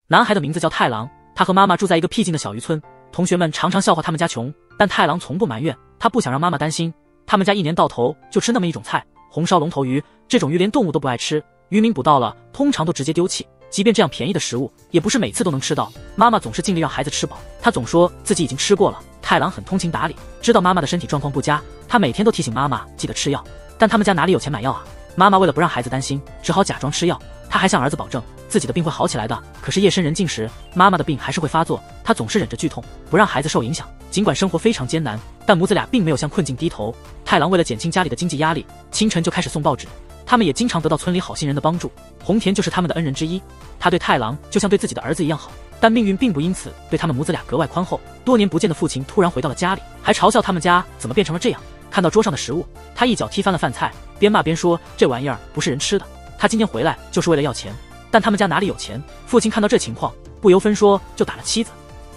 男孩的名字叫太郎，他和妈妈住在一个僻静的小渔村，同学们常常笑话他们家穷，但太郎从不埋怨，他不想让妈妈担心。他们家一年到头就吃那么一种菜，红烧龙头鱼，这种鱼连动物都不爱吃，渔民捕到了通常都直接丢弃，即便这样便宜的食物，也不是每次都能吃到。妈妈总是尽力让孩子吃饱，她总说自己已经吃过了。太郎很通情达理，知道妈妈的身体状况不佳，他每天都提醒妈妈记得吃药，但他们家哪里有钱买药啊？妈妈为了不让孩子担心，只好假装吃药。他还向儿子保证自己的病会好起来的，可是夜深人静时，妈妈的病还是会发作，他总是忍着剧痛，不让孩子受影响。尽管生活非常艰难，但母子俩并没有向困境低头。太郎为了减轻家里的经济压力，清晨就开始送报纸，他们也经常得到村里好心人的帮助，红田就是他们的恩人之一。他对太郎就像对自己的儿子一样好，但命运并不因此对他们母子俩格外宽厚。多年不见的父亲突然回到了家里，还嘲笑他们家怎么变成了这样。看到桌上的食物，他一脚踢翻了饭菜，边骂边说这玩意儿不是人吃的，他今天回来就是为了要钱，但他们家哪里有钱？父亲看到这情况，不由分说就打了妻子。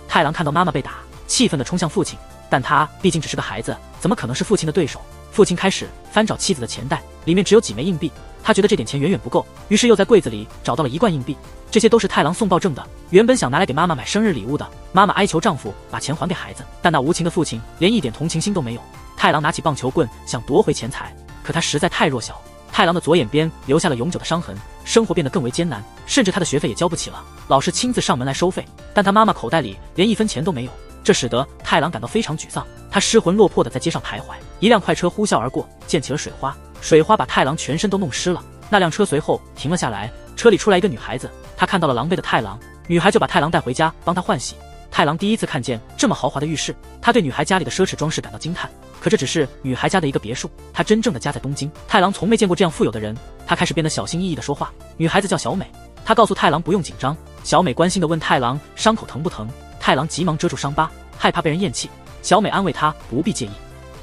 太郎看到妈妈被打，气愤地冲向父亲，但他毕竟只是个孩子，怎么可能是父亲的对手？父亲开始翻找妻子的钱袋，里面只有几枚硬币，他觉得这点钱远远不够，于是又在柜子里找到了1罐硬币，这些都是太郎送报挣的，原本想拿来给妈妈买生日礼物的。妈妈哀求丈夫把钱还给孩子，但那无情的父亲连一点同情心都没有。太郎拿起棒球棍想夺回钱财，可他实在太弱小，太郎的左眼边留下了永久的伤痕，生活变得更为艰难，甚至他的学费也交不起了，老师亲自上门来收费，但他妈妈口袋里连1分钱都没有，这使得太郎感到非常沮丧，他失魂落魄地在街上徘徊。一辆快车呼啸而过，溅起了水花，水花把太郎全身都弄湿了。那辆车随后停了下来，车里出来一个女孩子，她看到了狼狈的太郎，女孩就把太郎带回家帮他换洗。太郎第一次看见这么豪华的浴室，他对女孩家里的奢侈装饰感到惊叹，可这只是女孩家的一个别墅，她真正的家在东京。太郎从没见过这样富有的人，他开始变得小心翼翼地说话。女孩子叫小美，她告诉太郎不用紧张。小美关心地问太郎伤口疼不疼，太郎急忙遮住伤疤，害怕被人厌弃。小美安慰他不必介意，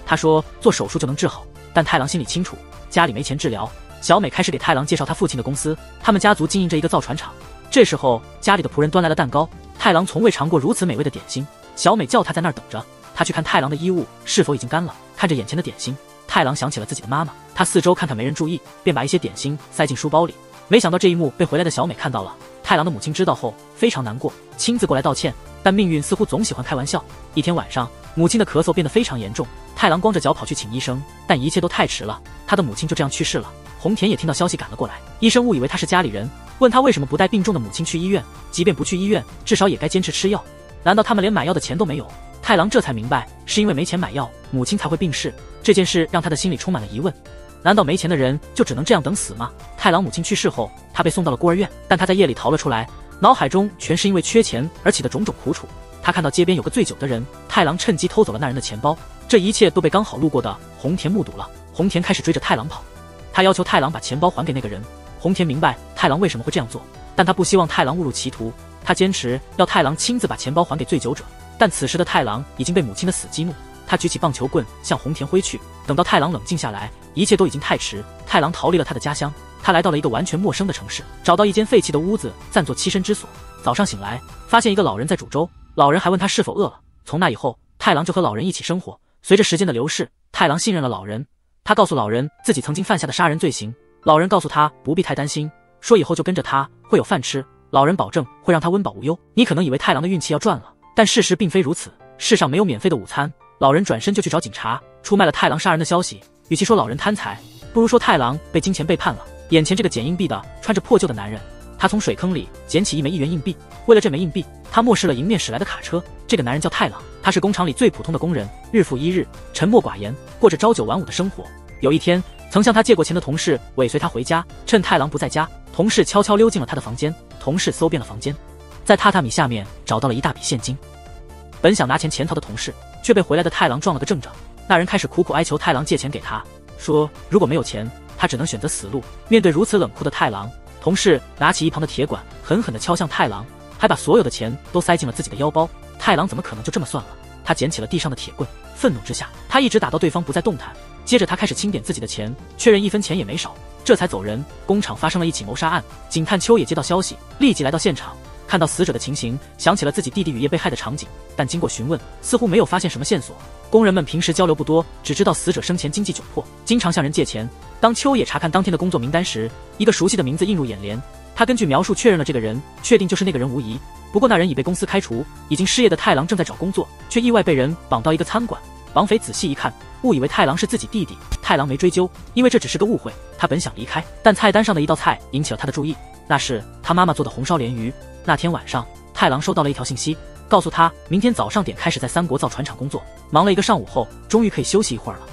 她说做手术就能治好，但太郎心里清楚家里没钱治疗。小美开始给太郎介绍他父亲的公司，他们家族经营着一个造船厂。这时候家里的仆人端来了蛋糕，太郎从未尝过如此美味的点心。小美叫他在那儿等着，他去看太郎的衣物是否已经干了。看着眼前的点心，太郎想起了自己的妈妈，他四周看看没人注意，便把一些点心塞进书包里。没想到这一幕被回来的小美看到了，太郎的母亲知道后非常难过，亲自过来道歉，但命运似乎总喜欢开玩笑。一天晚上，母亲的咳嗽变得非常严重，太郎光着脚跑去请医生，但一切都太迟了，他的母亲就这样去世了。红田也听到消息赶了过来，医生误以为他是家里人，问他为什么不带病重的母亲去医院，即便不去医院，至少也该坚持吃药。难道他们连买药的钱都没有？太郎这才明白，是因为没钱买药，母亲才会病逝。这件事让他的心里充满了疑问，难道没钱的人就只能这样等死吗？太郎母亲去世后，他被送到了孤儿院，但他在夜里逃了出来，脑海中全是因为缺钱而起的种种苦楚。他看到街边有个醉酒的人，太郎趁机偷走了那人的钱包，这一切都被刚好路过的红田目睹了。红田开始追着太郎跑，他要求太郎把钱包还给那个人。红田明白太郎为什么会这样做，但他不希望太郎误入歧途，他坚持要太郎亲自把钱包还给醉酒者。但此时的太郎已经被母亲的死激怒，他举起棒球棍向红田挥去。等到太郎冷静下来，一切都已经太迟。太郎逃离了他的家乡，他来到了一个完全陌生的城市，找到一间废弃的屋子暂作栖身之所。早上醒来，发现一个老人在煮粥，老人还问他是否饿了。从那以后，太郎就和老人一起生活。随着时间的流逝，太郎信任了老人，他告诉老人自己曾经犯下的杀人罪行。老人告诉他不必太担心，说以后就跟着他会有饭吃，老人保证会让他温饱无忧。你可能以为太郎的运气要赚了，但事实并非如此，世上没有免费的午餐。老人转身就去找警察，出卖了太郎杀人的消息。与其说老人贪财，不如说太郎被金钱背叛了。眼前这个捡硬币的穿着破旧的男人，他从水坑里捡起1枚1元硬币，为了这枚硬币，他漠视了迎面驶来的卡车。这个男人叫太郎，他是工厂里最普通的工人，日复一日，沉默寡言，过着朝九晚五的生活。有一天，曾向他借过钱的同事尾随他回家，趁太郎不在家，同事悄悄溜进了他的房间。同事搜遍了房间，在榻榻米下面找到了一大笔现金。本想拿钱潜逃的同事，却被回来的太郎撞了个正着。那人开始苦苦哀求太郎借钱给他，说如果没有钱，他只能选择死路。面对如此冷酷的太郎，同事拿起一旁的铁管，狠狠地敲向太郎，还把所有的钱都塞进了自己的腰包。太郎怎么可能就这么算了？他捡起了地上的铁棍，愤怒之下，他一直打到对方不再动弹。接着他开始清点自己的钱，确认1分钱也没少，这才走人。工厂发生了一起谋杀案，警探秋也接到消息，立即来到现场，看到死者的情形，想起了自己弟弟雨夜被害的场景，但经过询问，似乎没有发现什么线索。工人们平时交流不多，只知道死者生前经济窘迫，经常向人借钱。当秋野查看当天的工作名单时，一个熟悉的名字映入眼帘，他根据描述确认了这个人，确定就是那个人无疑。不过那人已被公司开除，已经失业的太郎正在找工作，却意外被人绑到一个餐馆。绑匪仔细一看，误以为太郎是自己弟弟。太郎没追究，因为这只是个误会。他本想离开，但菜单上的一道菜引起了他的注意，那是他妈妈做的红烧鲢鱼。那天晚上，太郎收到了一条信息，告诉他明天早上点开始在三国造船厂工作。忙了一个上午后，终于可以休息一会儿了。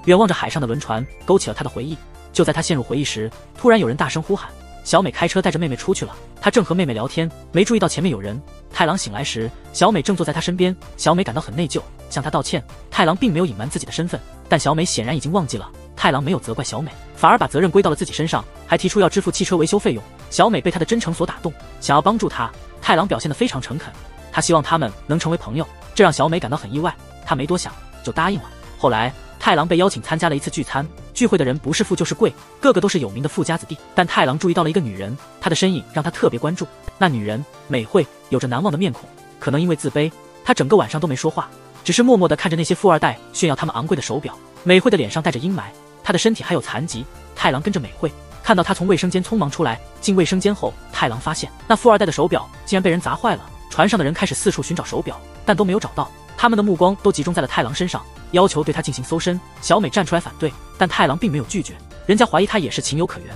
远望着海上的轮船，勾起了他的回忆。就在他陷入回忆时，突然有人大声呼喊。小美开车带着妹妹出去了，她正和妹妹聊天，没注意到前面有人。太郎醒来时，小美正坐在他身边，小美感到很内疚，向他道歉。太郎并没有隐瞒自己的身份，但小美显然已经忘记了。太郎没有责怪小美，反而把责任归到了自己身上，还提出要支付汽车维修费用。小美被他的真诚所打动，想要帮助他。太郎表现得非常诚恳，他希望他们能成为朋友，这让小美感到很意外。她没多想就答应了。后来太郎被邀请参加了一次聚餐，聚会的人不是富就是贵，个个都是有名的富家子弟。但太郎注意到了一个女人，她的身影让他特别关注。那女人美惠，有着难忘的面孔，可能因为自卑，她整个晚上都没说话，只是默默地看着那些富二代炫耀他们昂贵的手表。美惠的脸上带着阴霾，她的身体还有残疾。太郎跟着美惠，看到她从卫生间匆忙出来。进卫生间后，太郎发现那富二代的手表竟然被人砸坏了。船上的人开始四处寻找手表，但都没有找到。他们的目光都集中在了太郎身上，要求对他进行搜身。小美站出来反对，但太郎并没有拒绝，人家怀疑他也是情有可原。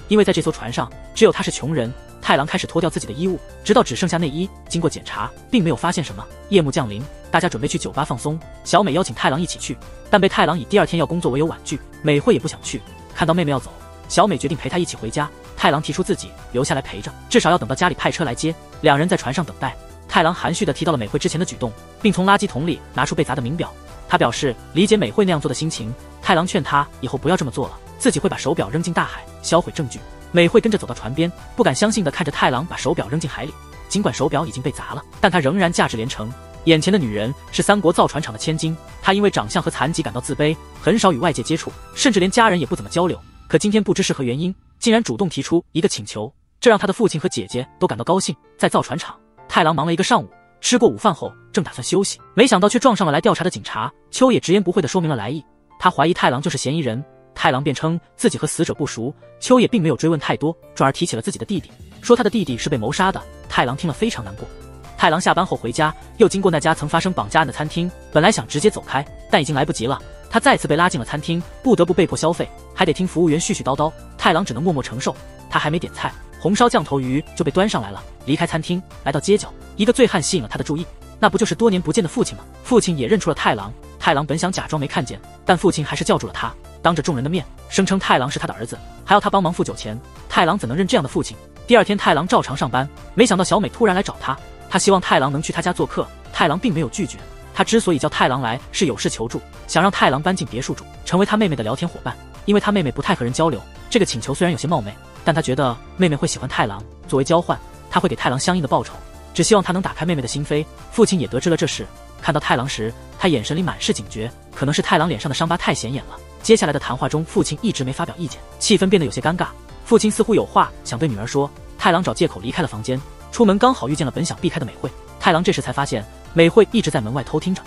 因为在这艘船上只有他是穷人，太郎开始脱掉自己的衣物，直到只剩下内衣。经过检查，并没有发现什么。夜幕降临，大家准备去酒吧放松。小美邀请太郎一起去，但被太郎以第二天要工作为由婉拒。美惠也不想去，看到妹妹要走，小美决定陪她一起回家。太郎提出自己留下来陪着，至少要等到家里派车来接。两人在船上等待。太郎含蓄地提到了美惠之前的举动，并从垃圾桶里拿出被砸的名表。他表示理解美惠那样做的心情。太郎劝他以后不要这么做了，自己会把手表扔进大海，销毁证据。美惠跟着走到船边，不敢相信地看着太郎把手表扔进海里。尽管手表已经被砸了，但他仍然价值连城。眼前的女人是三国造船厂的千金，她因为长相和残疾感到自卑，很少与外界接触，甚至连家人也不怎么交流。可今天不知是何原因，竟然主动提出一个请求，这让他的父亲和姐姐都感到高兴。在造船厂，太郎忙了一个上午，吃过午饭后正打算休息，没想到却撞上了来调查的警察。秋野直言不讳地说明了来意，他怀疑太郎就是嫌疑人。太郎辩称自己和死者不熟，秋野并没有追问太多，转而提起了自己的弟弟，说他的弟弟是被谋杀的。太郎听了非常难过。太郎下班后回家，又经过那家曾发生绑架案的餐厅，本来想直接走开，但已经来不及了。他再次被拉进了餐厅，不得不被迫消费，还得听服务员絮絮叨叨。太郎只能默默承受。他还没点菜，红烧酱头鱼就被端上来了。离开餐厅，来到街角，一个醉汉吸引了他的注意，那不就是多年不见的父亲吗？父亲也认出了太郎。太郎本想假装没看见，但父亲还是叫住了他，当着众人的面声称太郎是他的儿子，还要他帮忙付酒钱。太郎怎能认这样的父亲？第二天太郎照常上班，没想到小美突然来找他，他希望太郎能去他家做客。太郎并没有拒绝，他之所以叫太郎来是有事求助，想让太郎搬进别墅住，成为他妹妹的聊天伙伴。因为他妹妹不太和人交流，这个请求虽然有些冒昧，但他觉得妹妹会喜欢太郎，作为交换，他会给太郎相应的报酬，只希望他能打开妹妹的心扉。父亲也得知了这事，看到太郎时，他眼神里满是警觉，可能是太郎脸上的伤疤太显眼了。接下来的谈话中，父亲一直没发表意见，气氛变得有些尴尬。父亲似乎有话想对女儿说，太郎找借口离开了房间，出门刚好遇见了本想避开的美惠。太郎这时才发现美惠一直在门外偷听着，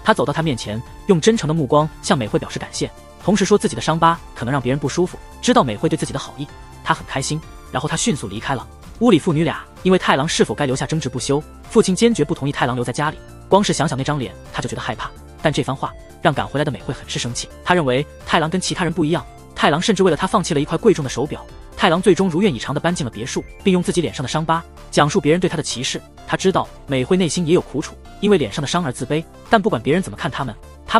他走到她面前，用真诚的目光向美惠表示感谢，同时说自己的伤疤可能让别人不舒服，知道美惠对自己的好意，他很开心。然后他迅速离开了。屋里父女俩因为太郎是否该留下争执不休，父亲坚决不同意太郎留在家里。光是想想那张脸，他就觉得害怕。但这番话让赶回来的美惠很是生气，她认为太郎跟其他人不一样，太郎甚至为了他放弃了一块贵重的手表。太郎最终如愿以偿地搬进了别墅，并用自己脸上的伤疤讲述别人对他的歧视。他知道美惠内心也有苦楚，因为脸上的伤而自卑，但不管别人怎么看他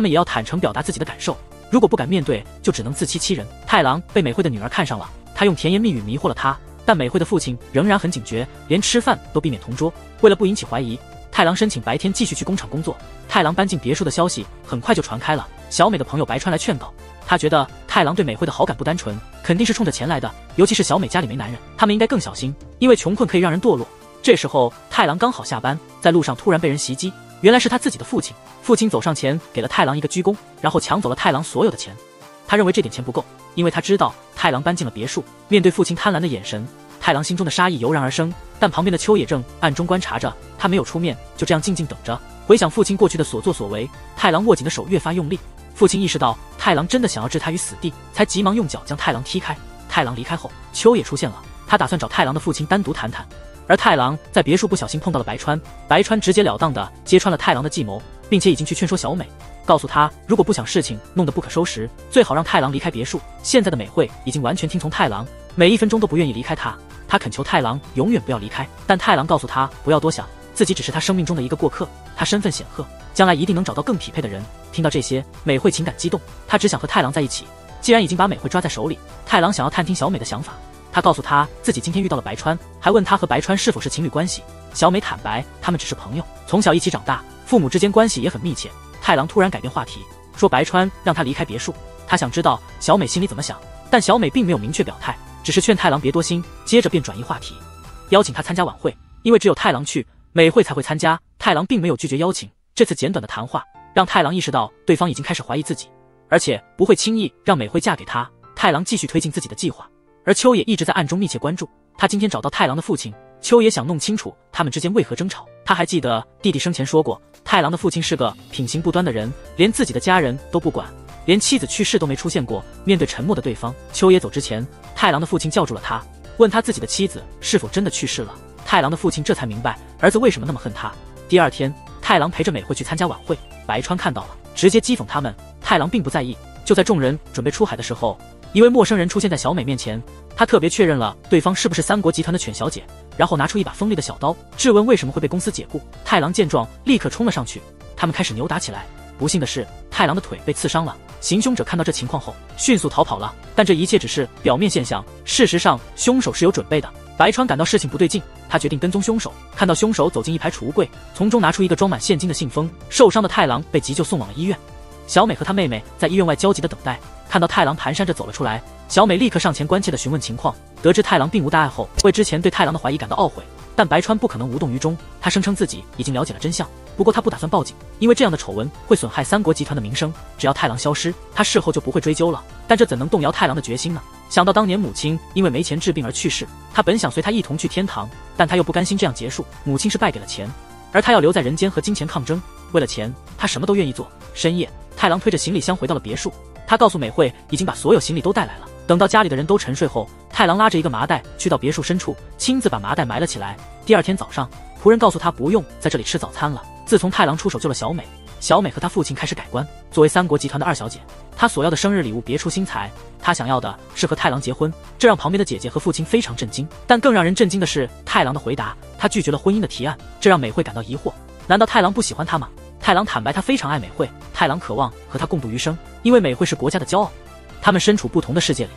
们也要坦诚表达自己的感受。如果不敢面对，就只能自欺欺人。太郎被美惠的女儿看上了，他用甜言蜜语迷惑了她，但美惠的父亲仍然很警觉，连吃饭都避免同桌。为了不引起怀疑，太郎申请白天继续去工厂工作。太郎搬进别墅的消息很快就传开了，小美的朋友白川来劝告，他觉得太郎对美惠的好感不单纯，肯定是冲着钱来的，尤其是小美家里没男人，他们应该更小心，因为穷困可以让人堕落。这时候太郎刚好下班，在路上突然被人袭击，原来是他自己的父亲。父亲走上前给了太郎一个鞠躬，然后抢走了太郎所有的钱。他认为这点钱不够，因为他知道太郎搬进了别墅。面对父亲贪婪的眼神，太郎心中的杀意油然而生，但旁边的秋野正暗中观察着，他没有出面，就这样静静等着。回想父亲过去的所作所为，太郎握紧的手越发用力。父亲意识到太郎真的想要置他于死地，才急忙用脚将太郎踢开。太郎离开后，秋野出现了，他打算找太郎的父亲单独谈谈。而太郎在别墅不小心碰到了白川，白川直截了当地揭穿了太郎的计谋，并且已经去劝说小美，告诉他如果不想事情弄得不可收拾，最好让太郎离开别墅。现在的美惠已经完全听从太郎，每一分钟都不愿意离开他。他恳求太郎永远不要离开，但太郎告诉他不要多想，自己只是他生命中的一个过客，他身份显赫，将来一定能找到更匹配的人。听到这些，美惠情感激动，她只想和太郎在一起。既然已经把美惠抓在手里，太郎想要探听小美的想法。他告诉她自己今天遇到了白川，还问他和白川是否是情侣关系。小美坦白他们只是朋友，从小一起长大，父母之间关系也很密切。太郎突然改变话题，说白川让他离开别墅，他想知道小美心里怎么想，但小美并没有明确表态，只是劝太郎别多心，接着便转移话题，邀请他参加晚会，因为只有太郎去，美惠才会参加。太郎并没有拒绝邀请，这次简短的谈话让太郎意识到对方已经开始怀疑自己，而且不会轻易让美惠嫁给他。太郎继续推进自己的计划，而秋野一直在暗中密切关注。他今天找到太郎的父亲，秋野想弄清楚他们之间为何争吵。他还记得弟弟生前说过，太郎的父亲是个品行不端的人，连自己的家人都不管，连妻子去世都没出现过。面对沉默的对方，秋野走之前，太郎的父亲叫住了他，问他自己的妻子是否真的去世了。太郎的父亲这才明白儿子为什么那么恨他。第二天，太郎陪着美惠去参加晚会，白川看到了，直接讥讽他们。太郎并不在意。就在众人准备出海的时候，一位陌生人出现在小美面前，他特别确认了对方是不是三国集团的犬小姐，然后拿出一把锋利的小刀，质问为什么会被公司解雇。太郎见状立刻冲了上去，他们开始扭打起来。不幸的是，太郎的腿被刺伤了。行凶者看到这情况后迅速逃跑了，但这一切只是表面现象，事实上凶手是有准备的。白川感到事情不对劲，他决定跟踪凶手。看到凶手走进一排储物柜，从中拿出一个装满现金的信封，受伤的太郎被急救送往了医院。小美和她妹妹在医院外焦急地等待，看到太郎蹒跚着走了出来，小美立刻上前关切地询问情况。得知太郎并无大碍后，为之前对太郎的怀疑感到懊悔，但白川不可能无动于衷，他声称自己已经了解了真相，不过他不打算报警，因为这样的丑闻会损害三国集团的名声，只要太郎消失，他事后就不会追究了。但这怎能动摇太郎的决心呢？想到当年母亲因为没钱治病而去世，他本想随他一同去天堂，但他又不甘心这样结束。母亲是败给了钱，而他要留在人间和金钱抗争，为了钱他什么都愿意做。深夜，太郎推着行李箱回到了别墅，他告诉美惠已经把所有行李都带来了。等到家里的人都沉睡后，太郎拉着一个麻袋去到别墅深处，亲自把麻袋埋了起来。第二天早上，仆人告诉他不用在这里吃早餐了。自从太郎出手救了小美，小美和她父亲开始改观。作为三国集团的二小姐，她所要的生日礼物别出心裁，她想要的是和太郎结婚，这让旁边的姐姐和父亲非常震惊。但更让人震惊的是太郎的回答，他拒绝了婚姻的提案，这让美惠感到疑惑，难道太郎不喜欢她吗？太郎坦白他非常爱美惠，太郎渴望和她共度余生，因为美惠是国家的骄傲。他们身处不同的世界里。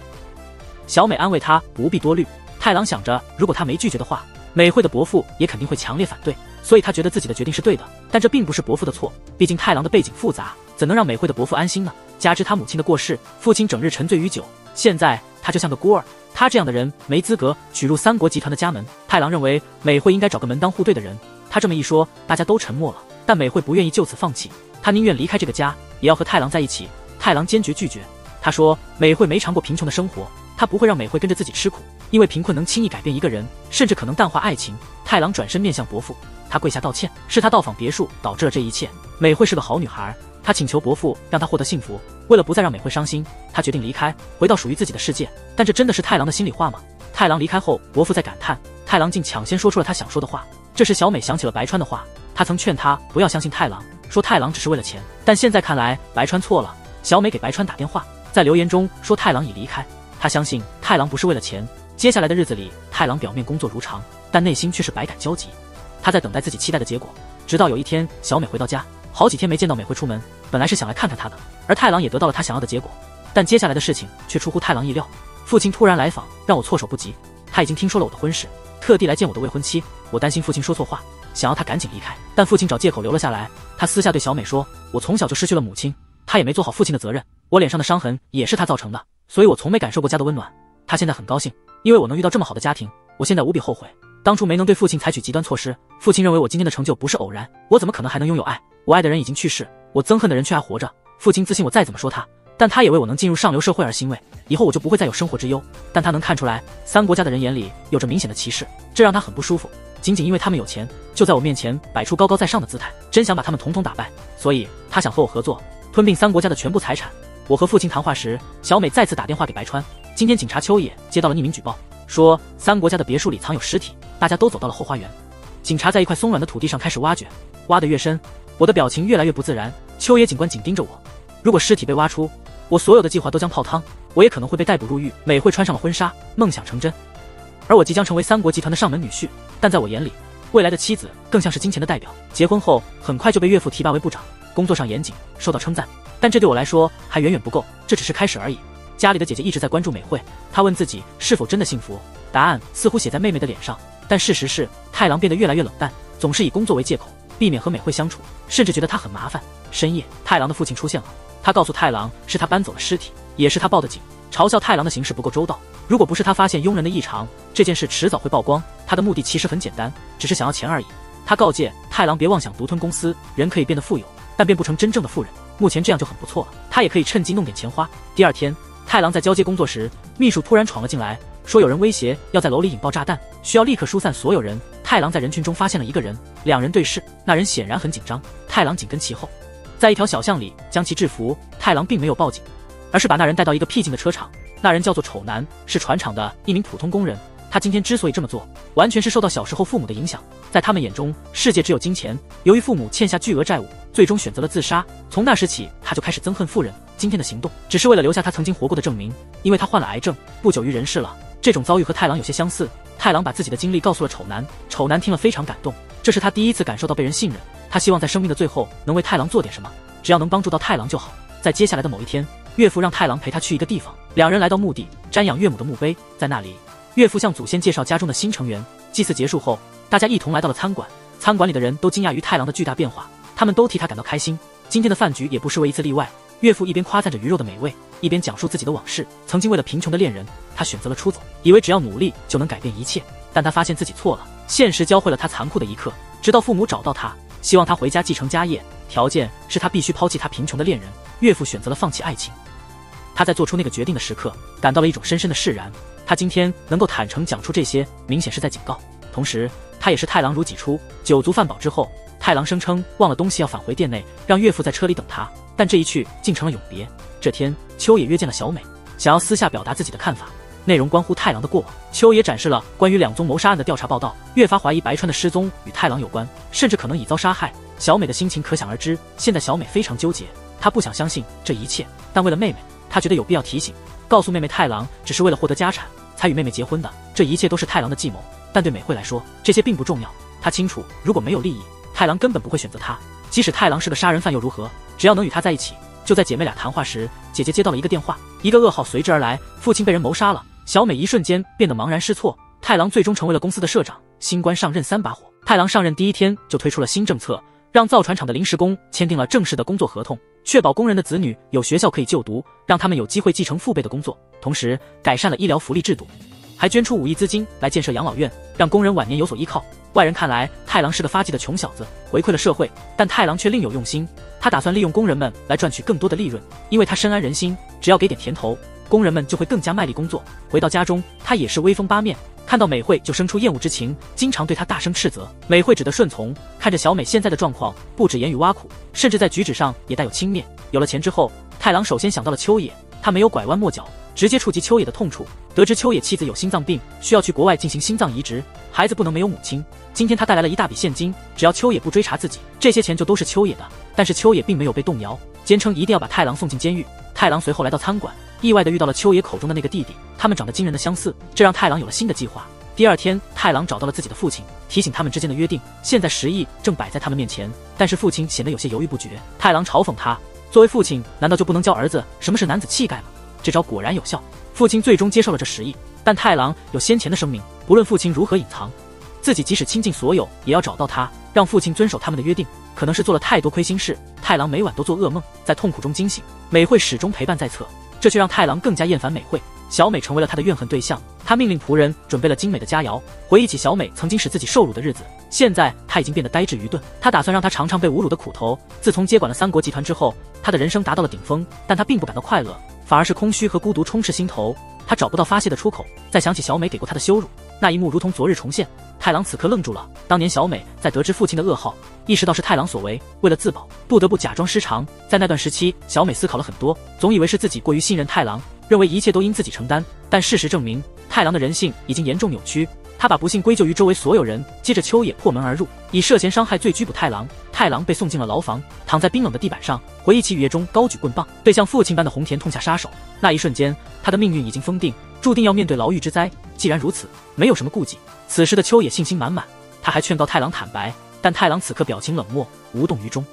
小美安慰他不必多虑，太郎想着如果他没拒绝的话，美惠的伯父也肯定会强烈反对，所以他觉得自己的决定是对的。但这并不是伯父的错，毕竟太郎的背景复杂，怎能让美惠的伯父安心呢？加之他母亲的过世，父亲整日沉醉于酒，现在他就像个孤儿，他这样的人没资格娶入三国集团的家门。太郎认为美惠应该找个门当户对的人，他这么一说，大家都沉默了。但美惠不愿意就此放弃，她宁愿离开这个家，也要和太郎在一起。太郎坚决拒绝，他说美惠没尝过贫穷的生活，他不会让美惠跟着自己吃苦，因为贫困能轻易改变一个人，甚至可能淡化爱情。太郎转身面向伯父，他跪下道歉，是他到访别墅导致了这一切。美惠是个好女孩，他请求伯父让她获得幸福，为了不再让美惠伤心，他决定离开，回到属于自己的世界。但这真的是太郎的心里话吗？太郎离开后，伯父在感叹，太郎竟抢先说出了他想说的话。这时小美想起了白川的话，他曾劝他不要相信太郎，说太郎只是为了钱，但现在看来白川错了。小美给白川打电话，在留言中说太郎已离开，他相信太郎不是为了钱。接下来的日子里，太郎表面工作如常，但内心却是百感交集。他在等待自己期待的结果，直到有一天小美回到家，好几天没见到美惠出门，本来是想来看看她的，而太郎也得到了他想要的结果。但接下来的事情却出乎太郎意料，父亲突然来访，让我措手不及。他已经听说了我的婚事，特地来见我的未婚妻，我担心父亲说错话，想要他赶紧离开，但父亲找借口留了下来。他私下对小美说，我从小就失去了母亲，他也没做好父亲的责任，我脸上的伤痕也是他造成的，所以我从没感受过家的温暖。他现在很高兴，因为我能遇到这么好的家庭，我现在无比后悔，当初没能对父亲采取极端措施。父亲认为我今天的成就不是偶然，我怎么可能还能拥有爱？我爱的人已经去世，我憎恨的人却还活着。父亲自信我再怎么说他，但他也为我能进入上流社会而欣慰，以后我就不会再有生活之忧。但他能看出来三国家的人眼里有着明显的歧视，这让他很不舒服。仅仅因为他们有钱，就在我面前摆出高高在上的姿态，真想把他们统统打败。所以他想和我合作，吞并三国家的全部财产。我和父亲谈话时，小美再次打电话给白川，今天警察秋野接到了匿名举报，说三国家的别墅里藏有尸体。大家都走到了后花园，警察在一块松软的土地上开始挖掘，挖得越深，我的表情越来越不自然。秋野警官紧盯着我，如果尸体被挖出，我所有的计划都将泡汤，我也可能会被逮捕入狱。美惠穿上了婚纱，梦想成真，而我即将成为三国集团的上门女婿。但在我眼里，未来的妻子更像是金钱的代表。结婚后很快就被岳父提拔为部长，工作上严谨，受到称赞。但这对我来说还远远不够，这只是开始而已。家里的姐姐一直在关注美惠，她问自己是否真的幸福，答案似乎写在妹妹的脸上。但事实是，太郎变得越来越冷淡，总是以工作为借口避免和美惠相处，甚至觉得她很麻烦。深夜，太郎的父亲出现了，他告诉太郎是他搬走了尸体，也是他报的警，嘲笑太郎的行事不够周到。如果不是他发现佣人的异常，这件事迟早会曝光。他的目的其实很简单，只是想要钱而已。他告诫太郎别妄想独吞公司，人可以变得富有，但变不成真正的富人。目前这样就很不错了，他也可以趁机弄点钱花。第二天，太郎在交接工作时，秘书突然闯了进来，说有人威胁要在楼里引爆炸弹，需要立刻疏散所有人。太郎在人群中发现了一个人，两人对视，那人显然很紧张，太郎紧跟其后，在一条小巷里将其制服。太郎并没有报警，而是把那人带到一个僻静的车厂。那人叫做丑男，是船厂的一名普通工人。他今天之所以这么做，完全是受到小时候父母的影响。在他们眼中，世界只有金钱。由于父母欠下巨额债务，最终选择了自杀。从那时起，他就开始憎恨富人。今天的行动只是为了留下他曾经活过的证明，因为他患了癌症，不久于人世了。这种遭遇和太郎有些相似。太郎把自己的经历告诉了丑男，丑男听了非常感动，这是他第一次感受到被人信任。他希望在生命的最后能为太郎做点什么，只要能帮助到太郎就好。在接下来的某一天，岳父让太郎陪他去一个地方，两人来到墓地，瞻仰岳母的墓碑。在那里，岳父向祖先介绍家中的新成员。祭祀结束后，大家一同来到了餐馆。餐馆里的人都惊讶于太郎的巨大变化，他们都替他感到开心。今天的饭局也不失为一次例外。岳父一边夸赞着鱼肉的美味，一边讲述自己的往事。曾经为了贫穷的恋人，他选择了出走，以为只要努力就能改变一切。但他发现自己错了，现实教会了他残酷的一课。直到父母找到他，希望他回家继承家业，条件是他必须抛弃他贫穷的恋人。岳父选择了放弃爱情。他在做出那个决定的时刻，感到了一种深深的释然。他今天能够坦诚讲出这些，明显是在警告，同时他也是太郎如己出。酒足饭饱之后，太郎声称忘了东西要返回店内，让岳父在车里等他。但这一去竟成了永别。这天，秋野约见了小美，想要私下表达自己的看法，内容关乎太郎的过往。秋野展示了关于两宗谋杀案的调查报道，越发怀疑白川的失踪与太郎有关，甚至可能已遭杀害。小美的心情可想而知，现在小美非常纠结，她不想相信这一切，但为了妹妹，她觉得有必要提醒，告诉妹妹太郎只是为了获得家产才与妹妹结婚的，这一切都是太郎的计谋。但对美惠来说，这些并不重要。她清楚，如果没有利益，太郎根本不会选择她。即使太郎是个杀人犯又如何？只要能与她在一起。就在姐妹俩谈话时，姐姐接到了一个电话，一个噩耗随之而来，父亲被人谋杀了。小美一瞬间变得茫然失措。太郎最终成为了公司的社长，新官上任三把火。太郎上任第一天就推出了新政策，让造船厂的临时工签订了正式的工作合同，确保工人的子女有学校可以就读，让他们有机会继承父辈的工作，同时改善了医疗福利制度，还捐出5亿资金来建设养老院，让工人晚年有所依靠。外人看来，太郎是个发迹的穷小子，回馈了社会，但太郎却另有用心。他打算利用工人们来赚取更多的利润，因为他深谙人心，只要给点甜头，工人们就会更加卖力工作。回到家中，他也是威风八面，看到美惠就生出厌恶之情，经常对他大声斥责。美惠只得顺从，看着小美现在的状况，不止言语挖苦，甚至在举止上也带有轻蔑。有了钱之后，太郎首先想到了秋野，他没有拐弯抹角，直接触及秋野的痛处。得知秋野妻子有心脏病，需要去国外进行心脏移植，孩子不能没有母亲。今天他带来了一大笔现金，只要秋野不追查自己，这些钱就都是秋野的。但是秋野并没有被动摇，坚称一定要把太郎送进监狱。太郎随后来到餐馆，意外地遇到了秋野口中的那个弟弟，他们长得惊人的相似，这让太郎有了新的计划。第二天，太郎找到了自己的父亲，提醒他们之间的约定。现在10亿正摆在他们面前，但是父亲显得有些犹豫不决。太郎嘲讽他，作为父亲，难道就不能教儿子什么是男子气概吗？这招果然有效，父亲最终接受了这10亿。但太郎有先前的声明，不论父亲如何隐藏，自己即使倾尽所有也要找到他，让父亲遵守他们的约定。可能是做了太多亏心事，太郎每晚都做噩梦，在痛苦中惊醒。美惠始终陪伴在侧，这却让太郎更加厌烦美惠。小美成为了他的怨恨对象，他命令仆人准备了精美的佳肴。回忆起小美曾经使自己受辱的日子，现在他已经变得呆滞愚钝。他打算让她尝尝被侮辱的苦头。自从接管了三国集团之后，他的人生达到了顶峰，但他并不感到快乐，反而是空虚和孤独充斥心头。他找不到发泄的出口，再想起小美给过他的羞辱，那一幕如同昨日重现。太郎此刻愣住了。当年小美在得知父亲的噩耗，意识到是太郎所为，为了自保，不得不假装失常。在那段时期，小美思考了很多，总以为是自己过于信任太郎，认为一切都因自己承担。但事实证明，太郎的人性已经严重扭曲，他把不幸归咎于周围所有人。接着秋野破门而入，以涉嫌伤害罪拘捕太郎。太郎被送进了牢房，躺在冰冷的地板上，回忆起雨夜中高举棍棒对像父亲般的红田痛下杀手。那一瞬间，他的命运已经封定，注定要面对牢狱之灾。既然如此，没有什么顾忌。此时的秋野信心满满，他还劝告太郎坦白，但太郎此刻表情冷漠，无动于衷。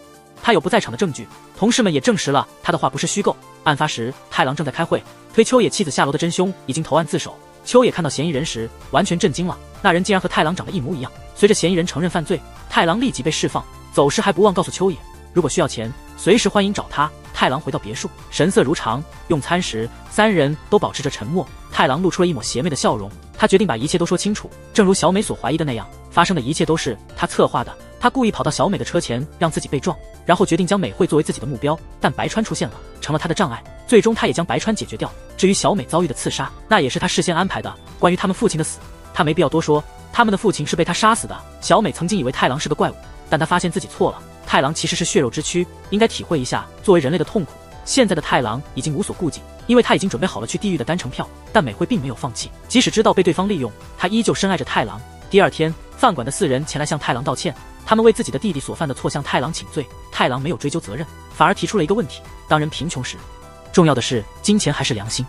他有不在场的证据，同事们也证实了他的话不是虚构。案发时，太郎正在开会，推秋野妻子下楼的真凶已经投案自首。秋野看到嫌疑人时，完全震惊了，那人竟然和太郎长得一模一样。随着嫌疑人承认犯罪，太郎立即被释放，走时还不忘告诉秋野，如果需要钱，随时欢迎找他。太郎回到别墅，神色如常。用餐时，三人都保持着沉默。太郎露出了一抹邪魅的笑容，他决定把一切都说清楚。正如小美所怀疑的那样，发生的一切都是他策划的。他故意跑到小美的车前，让自己被撞，然后决定将美惠作为自己的目标。但白川出现了，成了他的障碍。最终，他也将白川解决掉。至于小美遭遇的刺杀，那也是他事先安排的。关于他们父亲的死，他没必要多说，他们的父亲是被他杀死的。小美曾经以为太郎是个怪物，但他发现自己错了。太郎其实是血肉之躯，应该体会一下作为人类的痛苦。现在的太郎已经无所顾忌，因为他已经准备好了去地狱的单程票。但美惠并没有放弃，即使知道被对方利用，她依旧深爱着太郎。第二天，饭馆的四人前来向太郎道歉，他们为自己的弟弟所犯的错向太郎请罪。太郎没有追究责任，反而提出了一个问题：当人贫穷时，重要的是金钱还是良心？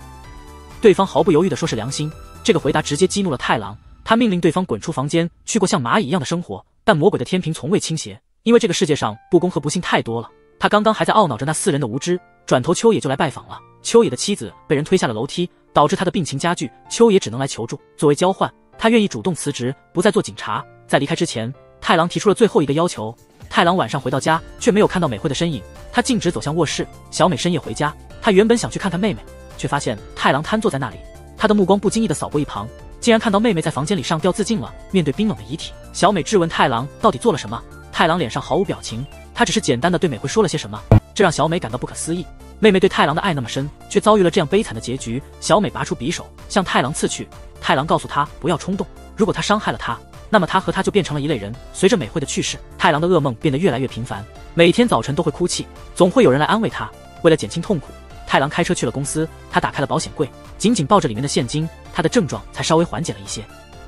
对方毫不犹豫地说是良心。这个回答直接激怒了太郎，他命令对方滚出房间，去过像蚂蚁一样的生活。但魔鬼的天平从未倾斜，因为这个世界上不公和不幸太多了。他刚刚还在懊恼着那四人的无知，转头秋野就来拜访了。秋野的妻子被人推下了楼梯，导致他的病情加剧，秋野只能来求助。作为交换，他愿意主动辞职，不再做警察。在离开之前，太郎提出了最后一个要求。太郎晚上回到家，却没有看到美惠的身影，他径直走向卧室。小美深夜回家，他原本想去看看妹妹，却发现太郎瘫坐在那里。他的目光不经意地扫过一旁，竟然看到妹妹在房间里上吊自尽了。面对冰冷的遗体，小美质问太郎到底做了什么。太郎脸上毫无表情，他只是简单的对美惠说了些什么，这让小美感到不可思议。妹妹对太郎的爱那么深，却遭遇了这样悲惨的结局。小美拔出匕首向太郎刺去，太郎告诉他不要冲动，如果他伤害了他，那么他和他就变成了一类人。随着美惠的去世，太郎的噩梦变得越来越频繁，每天早晨都会哭泣，总会有人来安慰他。为了减轻痛苦，太郎开车去了公司，他打开了保险柜，紧紧抱着里面的现金，他的症状才稍微缓解了一些。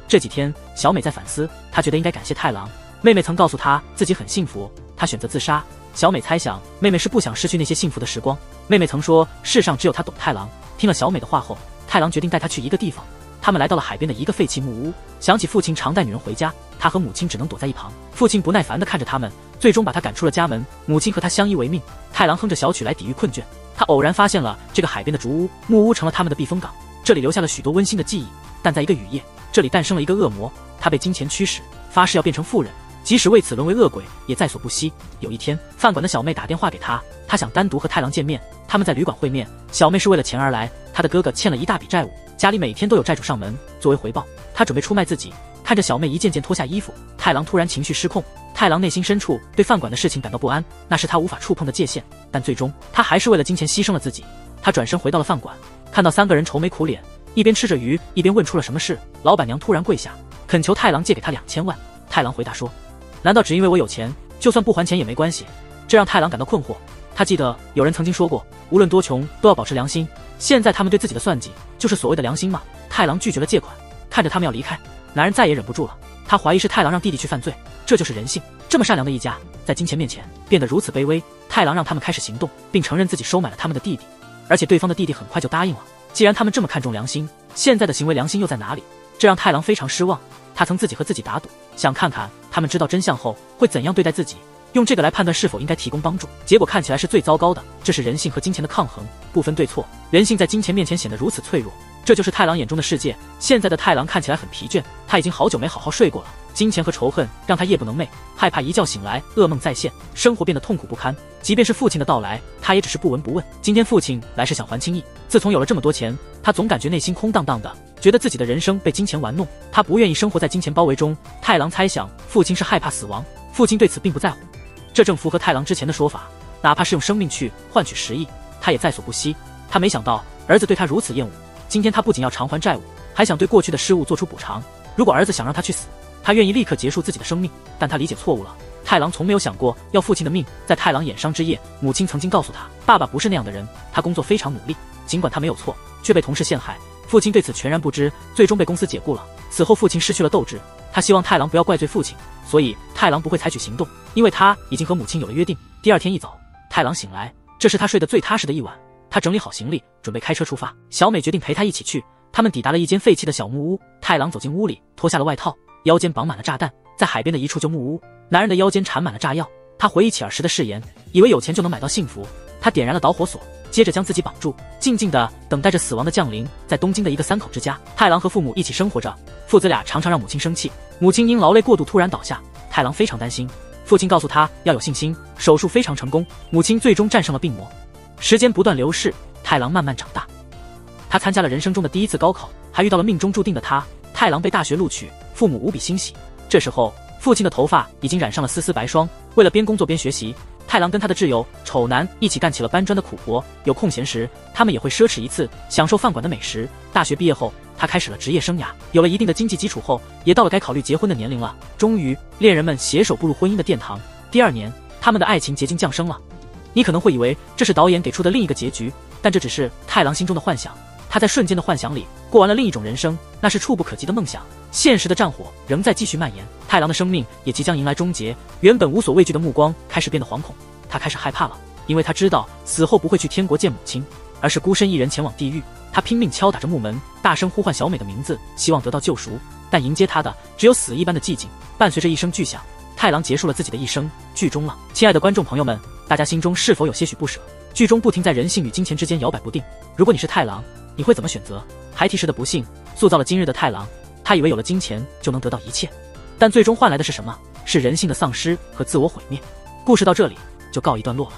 这几天，小美在反思，她觉得应该感谢太郎。妹妹曾告诉她自己很幸福，她选择自杀。小美猜想，妹妹是不想失去那些幸福的时光。妹妹曾说，世上只有她懂太郎。听了小美的话后，太郎决定带她去一个地方。他们来到了海边的一个废弃木屋，想起父亲常带女人回家，他和母亲只能躲在一旁。父亲不耐烦地看着他们，最终把他赶出了家门。母亲和他相依为命。太郎哼着小曲来抵御困倦。他偶然发现了这个海边的竹屋，木屋成了他们的避风港，这里留下了许多温馨的记忆。但在一个雨夜，这里诞生了一个恶魔，他被金钱驱使，发誓要变成富人，即使为此沦为恶鬼，也在所不惜。有一天，饭馆的小妹打电话给他，他想单独和太郎见面。他们在旅馆会面，小妹是为了钱而来，他的哥哥欠了一大笔债务，家里每天都有债主上门。作为回报，他准备出卖自己。看着小妹一件件脱下衣服，太郎突然情绪失控。太郎内心深处对饭馆的事情感到不安，那是他无法触碰的界限。但最终，他还是为了金钱牺牲了自己。他转身回到了饭馆，看到三个人愁眉苦脸，一边吃着鱼，一边问出了什么事。老板娘突然跪下，恳求太郎借给他2000万。太郎回答说：“难道只因为我有钱，就算不还钱也没关系？”这让太郎感到困惑。他记得有人曾经说过，无论多穷都要保持良心。现在他们对自己的算计，就是所谓的良心吗？太郎拒绝了借款，看着他们要离开，男人再也忍不住了。他怀疑是太郎让弟弟去犯罪，这就是人性。这么善良的一家，在金钱面前变得如此卑微。太郎让他们开始行动，并承认自己收买了他们的弟弟，而且对方的弟弟很快就答应了。既然他们这么看重良心，现在的行为良心又在哪里？这让太郎非常失望。他曾自己和自己打赌，想看看他们知道真相后会怎样对待自己，用这个来判断是否应该提供帮助。结果看起来是最糟糕的，这是人性和金钱的抗衡，不分对错。人性在金钱面前显得如此脆弱，这就是太郎眼中的世界。现在的太郎看起来很疲倦，他已经好久没好好睡过了。金钱和仇恨让他夜不能寐，害怕一觉醒来噩梦再现，生活变得痛苦不堪。即便是父亲的到来，他也只是不闻不问。今天父亲来是想还清意，自从有了这么多钱，他总感觉内心空荡荡的，觉得自己的人生被金钱玩弄，他不愿意生活在金钱包围中。太郎猜想父亲是害怕死亡，父亲对此并不在乎，这正符合太郎之前的说法，哪怕是用生命去换取10亿，他也在所不惜。他没想到儿子对他如此厌恶，今天他不仅要偿还债务，还想对过去的失误做出补偿。如果儿子想让他去死，他愿意立刻结束自己的生命，但他理解错误了。太郎从没有想过要父亲的命。在太郎眼伤之夜，母亲曾经告诉他，爸爸不是那样的人，他工作非常努力，尽管他没有错，却被同事陷害。父亲对此全然不知，最终被公司解雇了。此后，父亲失去了斗志，他希望太郎不要怪罪父亲，所以太郎不会采取行动，因为他已经和母亲有了约定。第二天一早，太郎醒来，这是他睡得最踏实的一晚。他整理好行李，准备开车出发。小美决定陪他一起去。他们抵达了一间废弃的小木屋。太郎走进屋里，脱下了外套，腰间绑满了炸弹，在海边的一处旧木屋，男人的腰间缠满了炸药。他回忆起儿时的誓言，以为有钱就能买到幸福。他点燃了导火索，接着将自己绑住，静静地等待着死亡的降临。在东京的一个3口之家，太郎和父母一起生活着。父子俩常常让母亲生气，母亲因劳累过度突然倒下，太郎非常担心。父亲告诉他要有信心，手术非常成功，母亲最终战胜了病魔。时间不断流逝，太郎慢慢长大。他参加了人生中的第一次高考，还遇到了命中注定的他。太郎被大学录取，父母无比欣喜。这时候，父亲的头发已经染上了丝丝白霜。为了边工作边学习，太郎跟他的挚友丑男一起干起了搬砖的苦活。有空闲时，他们也会奢侈一次，享受饭馆的美食。大学毕业后，他开始了职业生涯，有了一定的经济基础后，也到了该考虑结婚的年龄了。终于，恋人们携手步入婚姻的殿堂。第2年，他们的爱情结晶降生了。你可能会以为这是导演给出的另一个结局，但这只是太郎心中的幻想。他在瞬间的幻想里过完了另一种人生，那是触不可及的梦想。现实的战火仍在继续蔓延，太郎的生命也即将迎来终结。原本无所畏惧的目光开始变得惶恐，他开始害怕了，因为他知道死后不会去天国见母亲，而是孤身一人前往地狱。他拼命敲打着木门，大声呼唤小美的名字，希望得到救赎。但迎接他的只有死一般的寂静，伴随着一声巨响，太郎结束了自己的一生，剧终了。亲爱的观众朋友们，大家心中是否有些许不舍？剧中不停在人性与金钱之间摇摆不定。如果你是太郎，你会怎么选择？孩提时的不幸塑造了今日的太郎，他以为有了金钱就能得到一切，但最终换来的是什么？是人性的丧失和自我毁灭。故事到这里就告一段落了。